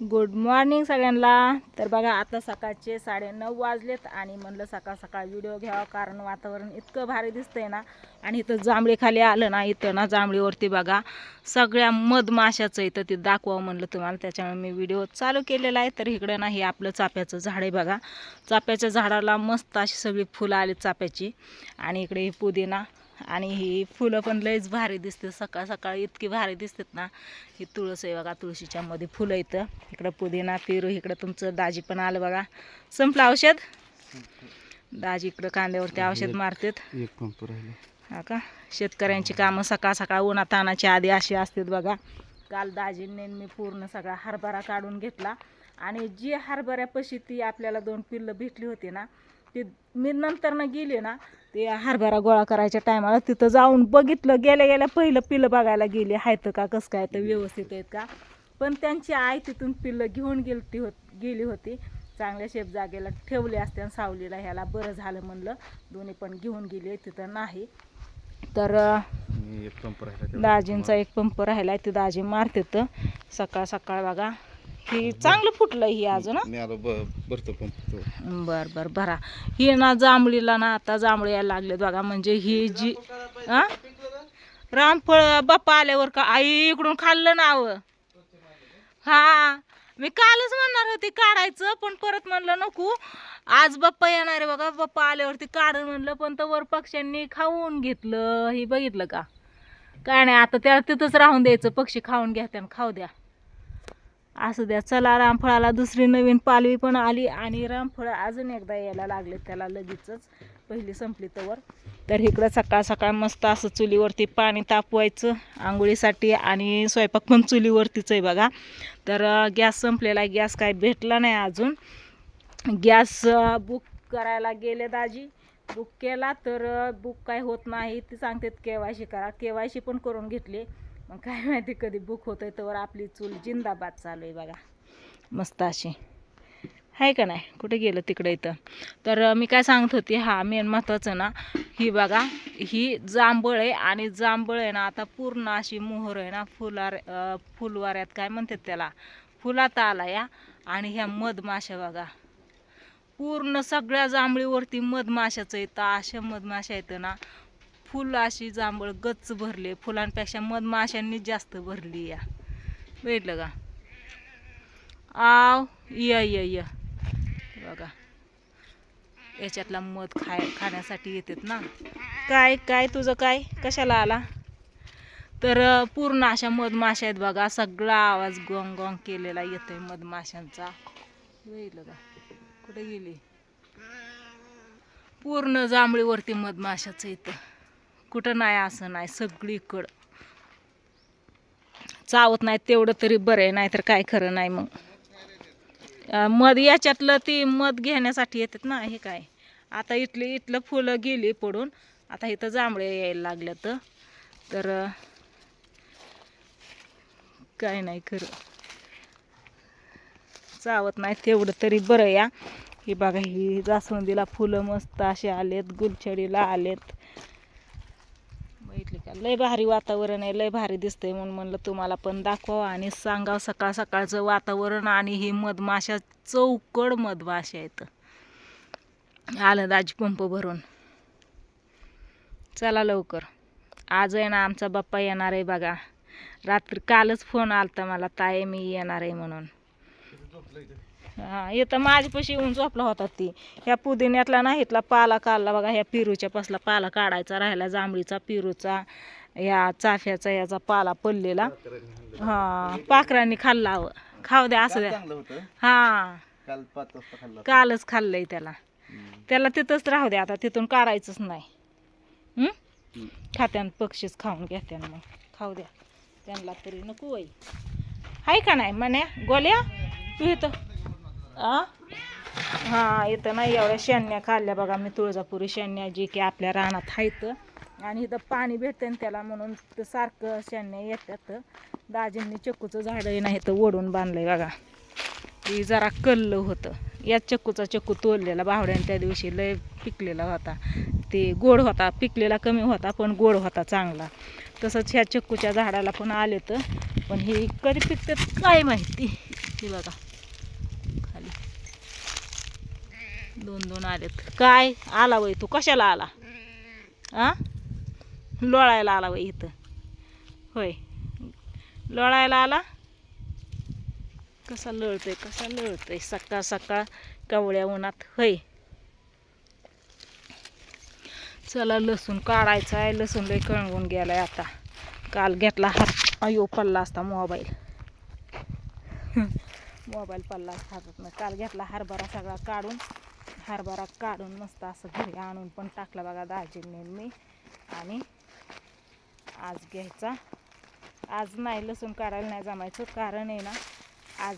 Good morning सगळ्यांना. तर बघा आता सकाळचे 9:30 वाजलेत आणि म्हणलं सकाळ सकाळ व्हिडिओ घ्यावा, कारण वातावरण इतकं भारी दिसतंय ना. आणि इथं जांभळी खाली आलं ना, इथं ना जांभळीवरती बघा सगळ्या मधमाशाचं इथं ते दाखवावं म्हणलं तुम्हाला, त्याच्यामुळे मी व्हिडिओ चालू केलेला आहे. तर इकडं ना हे आपलं चाफ्याचं झाड आहे बघा. चाफ्याच्या झाडाला मस्त अशी सगळी फुलं आली चाफ्याची. आणि इकडे ही पुदिना आणि ही फुलं पण लयच भारी दिसते, सकाळ सकाळी इतकी भारी दिसतात ना. ही तुळस आहे बघा, तुळशीच्या मध्ये फुलं इथं. इकडं पुदिना पेरू, इकडं तुमचं दाजी पण आलं बघा. संपलं औषध. दाजी इकडं कांद्यावरती औषध मारतात. एक पंप राहिला. हा का, शेतकऱ्यांची कामं सकाळ सकाळ उन्हातानाच्या आधी अशी असतात बघा. काल दाजींनी मी पूर्ण सगळा हरभरा काढून घेतला. आणि जी हरभऱ्यापाशी ती आपल्याला 2 पिल्लं भेटली होती ना, ती मी नंतरनं गेली ना, ते हरभरा गोळा करायच्या टायमाला तिथं जाऊन बघितलं. गेल्या गेल्या पहिलं पिल्लं बघायला गेली आहेत का, कसं काय तर व्यवस्थित आहेत का. पण त्यांची आई तिथून पिल्लं घेऊन गेली होती. चांगल्या शेप जागेला ठेवले असते आणि सावलीला. ह्याला बरं झालं म्हणलं, दोन्ही पण घेऊन गेले, तिथं नाही. तर दाजींचा एक पंप राहिलाय, ते दाजी मारते. तर सकाळ सकाळ बघा ही चांगलं फुटलं ही अजून. बर बर भरा. ही ना जांभळीला ना आता जांभळे यायला लागले बघा. म्हणजे ही जी रामफळ बाप्पा आल्यावर का आई इकडून खाल्लं नाव. हा, मी कालच म्हणणार होती काढायचं, पण परत म्हणलं नको, आज बाप्पा येणार आहे बघा. बाप्पा आल्यावरती काढून म्हणलं, पण तर वर पक्ष्यांनी खाऊन घेतलं. ही बघितलं का, काय नाही आता त्याला तिथंच राहून द्यायचं. पक्षी खाऊन घ्या त्यानं, खाऊ द्या, असू द्या. चला, रामफळाला दुसरी नवीन पालवी पण आली आणि रामफळ अजून एकदा यायला लागले त्याला लगेचच. पहिली संपली तवर. तर इकडं सकाळ सकाळ मस्त असं चुलीवरती पाणी तापवायचं आंघोळीसाठी, आणि स्वयंपाक पण चुलीवरतीच आहे बघा. तर गॅस संपलेला आहे, गॅस काय भेटला नाही अजून. गॅस बुक करायला गेले दाजी, बुक केला तर बुक काय होत नाही. ती सांगतात KYC करा. KYC पण करून घेतली, मग काय माहिती कधी बुक होतंय. तर आपली चूल जिंदाबाद चालू आहे बघा, मस्त अशी आहे का नाही. कुठे गेलं तिकडे इथं. तर मी काय सांगत होती, हा मेन महत्त्वाचं ना, ही बघा ही जांभळ आहे. आणि जांभळ आहे ना आता पूर्ण अशी मोहर आहे ना, फुलवाऱ्यात काय म्हणतात त्याला, फुलात आला या. आणि ह्या मधमाशा बघा पूर्ण सगळ्या जांभळीवरती मधमाशाचं येतं. अशा मधमाशा येतं ना, फुल अशी जांभळ गच्च भरले. फुलांपेक्षा मधमाशांनी जास्त भरली या. भेटलं का आव य बघा, याच्यातला मध खाण्यासाठी येतात ना. काय काय तुझं काय कशाला आला. तर पूर्ण अशा मधमाशा आहेत बघा. सगळा आवाज गोंग गोंग केलेला येतोय मधमाशांचा. भेटलं का, कुठे गेली. पूर्ण जांभळीवरती मधमाशाचं येतं, कुठं नाही असं नाही, सगळीकडं. चावत नाही तेवढं तरी बरं आहे, नाहीतर काय खरं नाही. मग मध याच्यातलं ती मध घेण्यासाठी येतात ना. हे काय आता इथलं फुलं गेली पडून, आता इथं जांभळे यायला लागल्यात. तर काय नाही खरं, चावत नाही तेवढं तरी बरं या. ही बघा ही जास्वंदीला फुलं मस्त असे आलेत, गुलछडीला आलेत. बघितले का, लय भारी वातावरण आहे, लय भारी दिसतंय. म्हणून म्हणलं तुम्हाला पण दाखवा आणि सांगावं सकाळ सकाळचं वातावरण. आणि ही मधमाशा चौकड मधमाशा आहेत. आलं दाजी पंप भरून. चला लवकर, आज आहे ना आमचा बाप्पा येणार आहे बघा. रात्री कालच फोन आलता मला, ताई मी येणार आहे म्हणून. हा, इथं माझ्यापाशी येऊन झोपला होता. ती ह्या पुदिन्यातला ना इथला पाला काढला बघा. ह्या पेरूच्या पासला पाला काढायचा राहिला, जांभळीचा, पेरूचा, ह्या चाफ्याचा, याचा पाला पडलेला. हा, पाखरांनी खाल्ला. हवं खाऊ द्या, असं द्या. हा, कालच खाल्लंय त्याला तिथंच राहू द्या, आता तिथून काढायचंच नाही. खात्यान पक्षीच खाऊन घेत्यान, मग खाऊ द्या त्यांना तरी नको वय. आहे का नाही म्हण्या गोल्या तू इथं. हा, इथं नाही एवढ्या शेण्या खाल्ल्या बघा मी, तुळजापुरी शेण्या, जी की आपल्या रानात आहेत. आणि इथं पाणी भेटते ना त्याला, म्हणून तर सारखं शेण्या येतात. दाजींनी चक्कूचं झाडही नाही तर ओढून बांधलंय बघा. ती जरा कल्लं होतं. याच चक्कूचा चक्कू तोडलेला बावड्याने त्या दिवशी, लय पिकलेला होता. ते गोड होता, पिकलेला कमी होता पण गोड होता चांगला. तसंच ह्या चक्कूच्या झाडाला पण आले तर, पण हे कधी पिकतात काय माहिती. हे बघा खाली 2-2 आलेत. काय आला वय तू? कशाला आला? लोळायला आला वय इथं? होय, लोळायला आला. कसा लळतोय सकाळ सकाळ कवळ्या उन्हात. होय, चला लसूण काढायचा आहे. लसूण लय कळवून गेलाय आता. काल घेतला अयो पडला असता मोबाईल पडला असता हातातनं. काल घेतला हरभरा सगळा काढून. हरभरा काढून मस्त असं घरी आणून पण टाकला बघा दाजींनी मी. आणि आज घ्यायचा. आज नाही लसूण काढायला नाही जमायचं, कारण आहे ना आज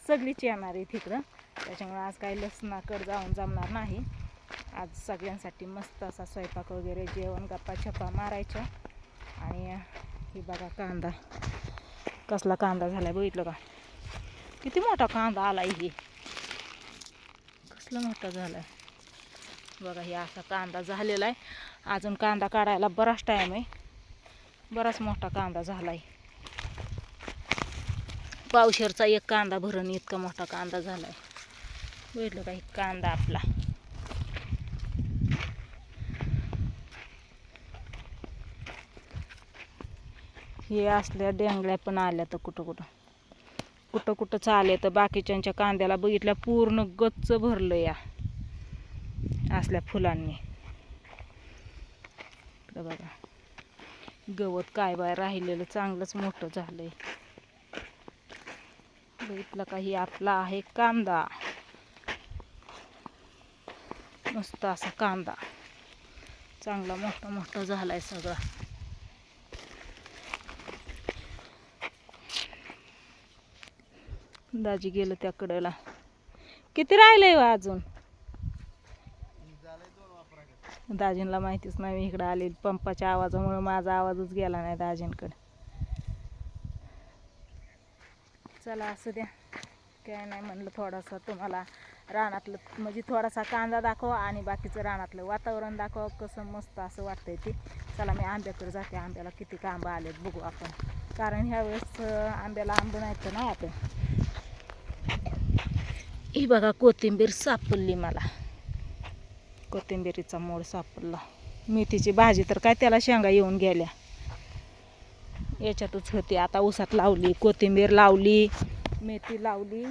सगळीच येणार आहे तिकडं. त्याच्यामुळे आज काही लसणाकडं जाऊन जमणार नाही. आज सगळ्यांसाठी मस्त असा स्वयंपाक वगैरे, जेवण, गप्पा छप्पा मारायच्या. आणि ही बघा कांदा, कसला कांदा झालाय बघितलं का? किती मोठा कांदा आलाय. ही कसला मोठा झालाय बघा. हे असा कांदा झालेला आहे. अजून कांदा काढायला बराच टाईम आहे. बराच मोठा कांदा झालाय. पावशेरचा एक कांदा भरून इतका मोठा कांदा झालाय. बघितलं का? कांदा आपला हे असल्या डेंगळ्या पण आल्या तर कुठं चालले तर बाकीच्यांच्या कांद्याला बघितल्या पूर्ण गच्च भरलं या असल्या फुलांनी. बघा गवत काय बाय राहिलेलं चांगलंच मोठं झालंय. बघितलं का? ही आपला आहे कांदा. मस्त असा कांदा चांगला मोठा झालाय सगळा. दाजी गेलं त्या कडेला. किती राहिलंय अजून? दाजींना माहितीच नाही मी इकडं आले. पंपाच्या आवाजामुळे माझा आवाजच गेला नाही दाजींकडे. चला असू द्या, काय नाही. म्हणलं थोडासा तुम्हाला रानातलं म्हणजे थोडासा कांदा दाखवा आणि बाकीचं रानातलं वातावरण दाखवा. कसं मस्त असं वाटतंय ते. चला मी आंब्याकडे जाते. आंब्याला किती आंबा आलेत बघू आपण, कारण ह्या वेळेस आंब्याला आंबं नाही ना आपण. ही बघा कोथिंबीर सापडली मला. कोथिंबीरीचा मोड सापडला. मेथीची भाजी तर काय त्याला शेंगा येऊन गेल्या. याच्यातच होती. आता ऊसात लावली, कोथिंबीर लावली, मेथी लावली,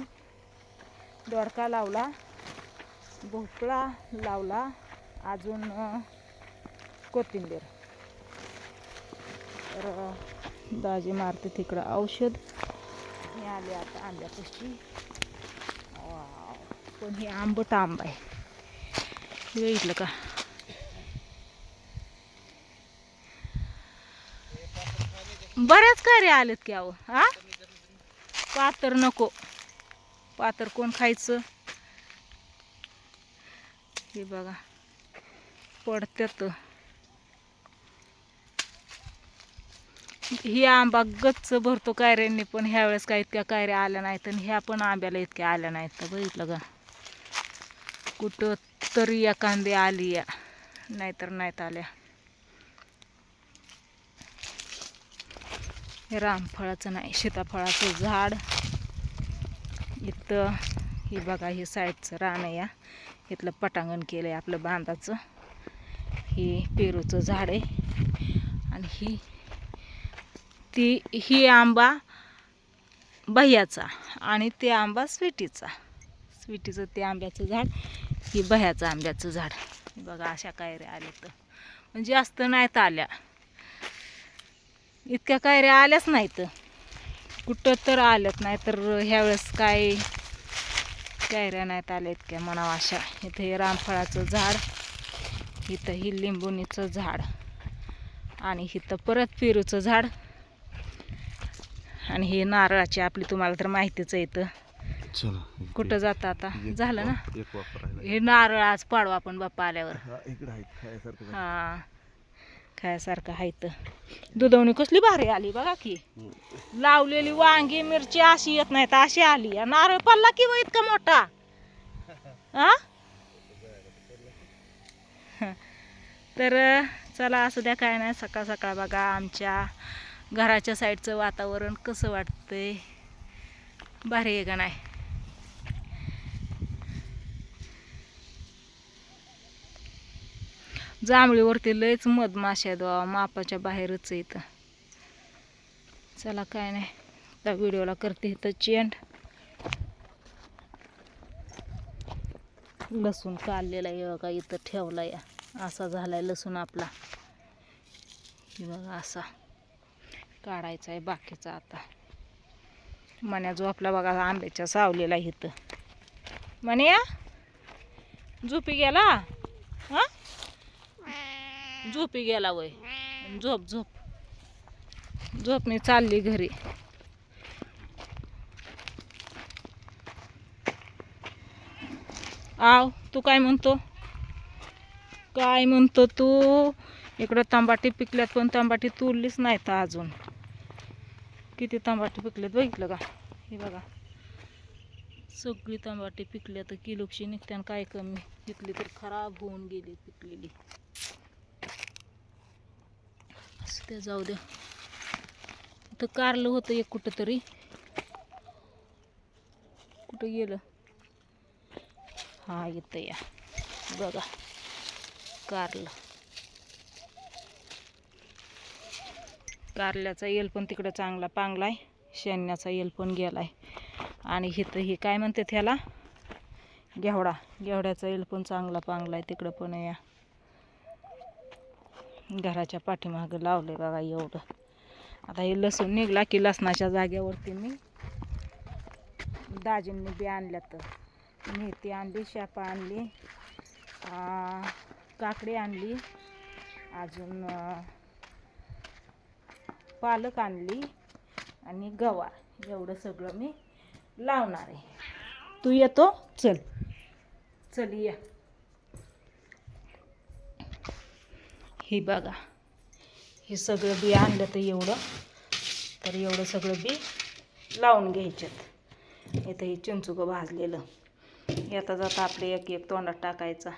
दोडका लावला, भोपळा लावला, अजून कोथिंबीर. तर दाजी मारते तिकडं औषध. मी आले आता आंब्यापाशी. पण हे आंबट आंबा आहे. बघितलं का? बऱ्याच काय आलेत की अहो. पातर नको, पातर कोण खायचं? हे बघा पडत्यात. ही आंबा गच्च भरतो कायऱ्यांनी, पण ह्या वेळेस काय इतक्या कायऱ्या आल्या नाहीत. आणि ह्या पण आंब्याला इतक्या आल्या नाहीत. तर बघितलं का? कुठं तरी एखादी आली या, नाहीतर नाहीत आल्या. हे रामफळाचं नाही, सीताफळाचं झाड इथं. हे बघा हे साईडचं रान आहे. या इथलं पटांगण केलं आहे आपलं बांधाचं. ही पेरूचं झाड आहे. आणि ही आंबा बह्याचा आणि ते आंबा स्वीटीचं ते आंब्याचं झाड. ही बह्याचं आंब्याचं झाड. बघा अशा कायऱ्या आल्या तर, म्हणजे जास्त नाहीत आल्या. इतक्या कायऱ्या आल्याच नाहीत. कुठं तर आल्यात, नाही तर ह्यावेळेस काय कायऱ्या नाहीत आल्या इतक्या म्हणावं अशा. इथं हे रामफळाचं झाड, इथं ही लिंबुनीचं झाड, आणि इथं परत पेरूचं झाड, आणि हे नारळाची आपली तुम्हाला तर माहितीच आहे. इथं कुठं जातं आता झालं ना. हे नारळ आज पाडू आपण बाप्पा आल्यावर. हा खायासारखं आहे. तर दुधवणी कसली भारी आली बघा की. लावलेली वांगी मिरची अशी येत नाहीत, अशी आली. नारळ पडला की व इतका मोठा. तर चला असू द्या, काय नाही. सकाळ सकाळ बघा आमच्या घराच्या साईडचं वातावरण कसं वाटतंय. भारी आहे का नाही? जांभळीवरती लयच मधमाशा आहेत बाबा, मापाच्या बाहेरच आहे इथं. चला काय नाही, त्या व्हिडिओला करते इथं चेंड. लसूण काढलेला आहे बघा, इथं ठेवला या. असा झालाय लसूण आपला. हे बघा असा काढायचा आहे बाकीचा आता. मन्या जो आपला बघा आंब्याच्या सावलेला इथं. मन्या झोपी गेला? हा झोपी गेला वय. झोप झोप झोप, मी चालली घरी. आव तू काय म्हणतो? काय म्हणतो तू? इकडं तंबाटी पिकल्यात पण तंबाटी तोडलीच नाही तर अजून. किती तंबाटी पिकल्यात बघितलं का? हे बघा सगळी तंबाटी पिकल्या तर किलोक्षी निघत्यान काय कमी. पिकली तर खराब होऊन गेली पिकलेली. असं ते जाऊ द्या. इथं कारलं होतं एक कुठं तरी, कुठं गेलं? हा येतं या बघा कारलं. कारल्याचा येल पण तिकडं चांगला पांगलाय, शेण्याचा येल पण गेलाय. आणि इथं हे काय म्हणतात ह्याला, घेवडा. घेवड्याचा येल पण चांगला पांगलाय तिकडं पण या. घराच्या पाठीमागं लावलंय बघा एवढं. आता हे लसूण निघला की लसणाच्या जागेवरती मी दाजींनी बी आणल्या. तर मेथी आणली, शेपा आणली, काकडी आणली, अजून पालक आणली आणि गवार. एवढं सगळं मी लावणार आहे. तू येतो? चल चल या. ही बघा हे सगळं बी आणलं तर एवढं सगळं बी लावून घ्यायच्यात. इथं हे चिंचुकं भाजलेलं. येता जाता आपले एक एक तोंडात टाकायचा.